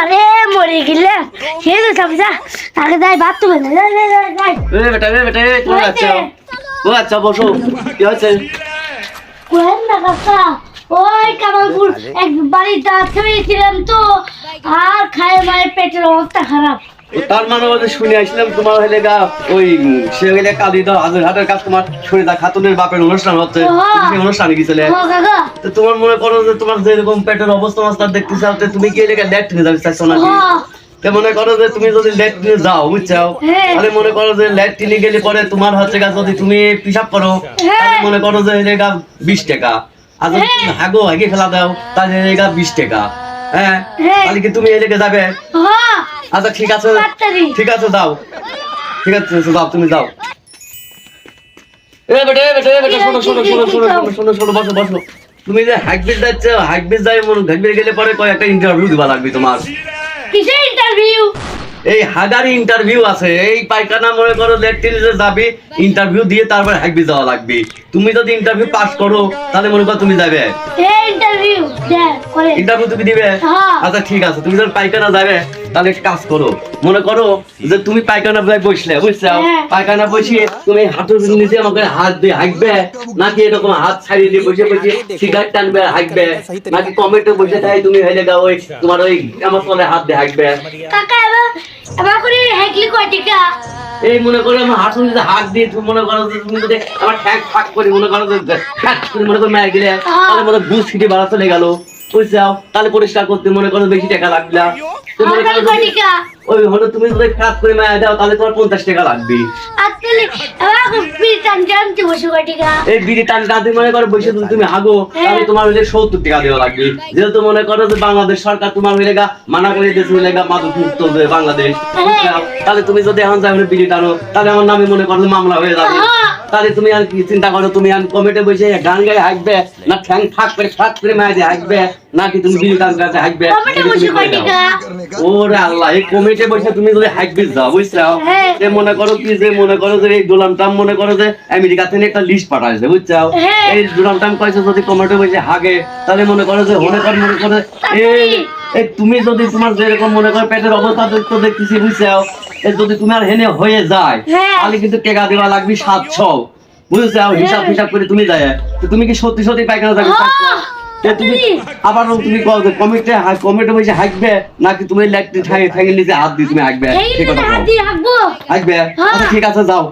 আরে মরে গেলে সে তো সব যা আগে যাই ভাত তো বলে যাই বেটা কোন আছো ও আচ্ছা বসো কি হচ্ছে কোন না কাকা ওই কামালপুর এক বাড়িতে ছিলাম তো আর খায় মায়ের পেটের অবস্থা খারাপ তার মানে ওদের শুনে আসলাম তোমার হইলে গা ওই সে হইলে কালি দাও হাজার হাটের কাজ তোমার শরীরটা খাতুনের বাপের অনুষ্ঠান হচ্ছে তুমি অনুষ্ঠানে গেছিলে কাকা তো তোমার মনে করো যে তোমার যেরকম পেটের অবস্থা দেখতে চাও তুমি কি এলাকা লেট নিয়ে যাবে চাইছো নাকি তো মনে করো যে তুমি যদি ল্যাট্রিনে যাও বুঝছো তাহলে মনে করো যে ল্যাট্রিনে গেলে পরে তোমার হচ্ছে গা যদি তুমি পিসাব করো তাহলে মনে করো যে এলাকা 20 টাকা আর যদি তুমি হাগো হাগে ফেলা দাও তাহলে এলাকা 20 টাকা হ্যাঁ তাহলে কি তুমি এলাকা যাবে আচ্ছা ঠিক আছে দাও ঠিক আছে যাও তুমি যাও বেটা শোনো বসো তুমি যে হাইকবিজ যাচ্ছ হাইকবিজ যাই হাইকবিজ গেলে পরে একটা ইন্টারভিউ দিবা লাগবে তোমার কিসের ইন্টারভিউ এই হাজারি ইন্টারভিউ আছে এই পায়খানা মনে করো ল্যাট্রিনে যাবে ইন্টারভিউ দিয়ে তারপর হাইকবিজ যাওয়া লাগবে তুমি যদি ইন্টারভিউ পাস করো তাহলে মনে করো তুমি যাবে ইন্টারভিউ তুমি দিবে আচ্ছা ঠিক আছে তুমি যখন পায়খানা যাবে তাহলে একটা কাজ করো মনে করো যে তুমি পায়খানা বসলে বুঝছো পায়খানা বসিয়ে তুমি হাঁটুর নিচে আমাকে হাত দিয়ে হাঁকবে নাকি এরকম হাত ছাড়িয়ে দিয়ে বসে সিগারেট টানবে হাঁকবে নাকি কমেন্টে বসে থাকে তুমি হইলে গা ওই তোমার ওই আমার তলে হাত দিয়ে হাঁকবে কাকা এবার করে হাঁকলি কয় টাকা এই মনে করো আমার হাঁটুর নিচে হাত দিয়ে তুমি মনে করো যে তুমি যদি আমার ঠ্যাং ফাঁক করে মনে করো যে ফ্যাট করে মনে করো মায়ের গেলে তাহলে মনে বুঝ ফিটে বাড়া চলে গেল বুঝছাও তাহলে পরিষ্কার করতে মনে করো বেশি টাকা লাগবে ওই হলো তুমি যদি কাজ করে মায়া দাও তাহলে তোমার 50 টাকা লাগবে এই বিড়ি টান টানতে মনে করো বসে তুমি হাগো তাহলে তোমার হইলে 70 টাকা দেওয়া লাগবে যেহেতু মনে করো যে বাংলাদেশ সরকার তোমার হইলে মানা করে দিয়েছে হইলে মাদক মুক্ত বাংলাদেশ বুঝছাও তাহলে তুমি যদি এখন যাবে বিড়ি টানো তাহলে আমার নামে মনে করো মামলা হয়ে যাবে তাহলে তুমি আর কি চিন্তা করো তুমি আর কমিটে বসে গান গায়ে হাঁকবে না ঠ্যাং ফাঁক করে মায়া দিয়ে হাঁকবে নাকি তুমি বিড়ি টান গাছে হাঁকবে ওরে আল্লাহ এই কমিটে বসে তুমি যদি হাঁকবে যাও বুঝছাও যে মনে করো কি যে মনে করো যে এই ডোনাল্ড ট্রাম্প মনে করো যে আমেরিকা থেকে একটা লিস্ট পাঠাইছে বুঝছাও এই ডোনাল্ড ট্রাম্প কইছে যদি কমিটে বসে হাগে তাহলে মনে করো যে মনে করো এই তুমি যদি তোমার যেরকম মনে করো পেটের অবস্থা তো দেখতেছি বুঝছাও যদি তোমার হেনে হয়ে যায় তাহলে কিন্তু টাকা দেওয়া লাগবে 700 বুঝছাও হিসাব করে তুমি যায় তো তুমি কি সত্যি পায়খানা যাবে তুমি আবার তুমি কমিটে বসে হাঁকবে নাকি তুমি ল্যাট্রিন ঠ্যাঙের নিচে হাত দিয়ে তুমি হাঁকবে ঠিক কথা হাঁকবে আচ্ছা ঠিক আছে যাও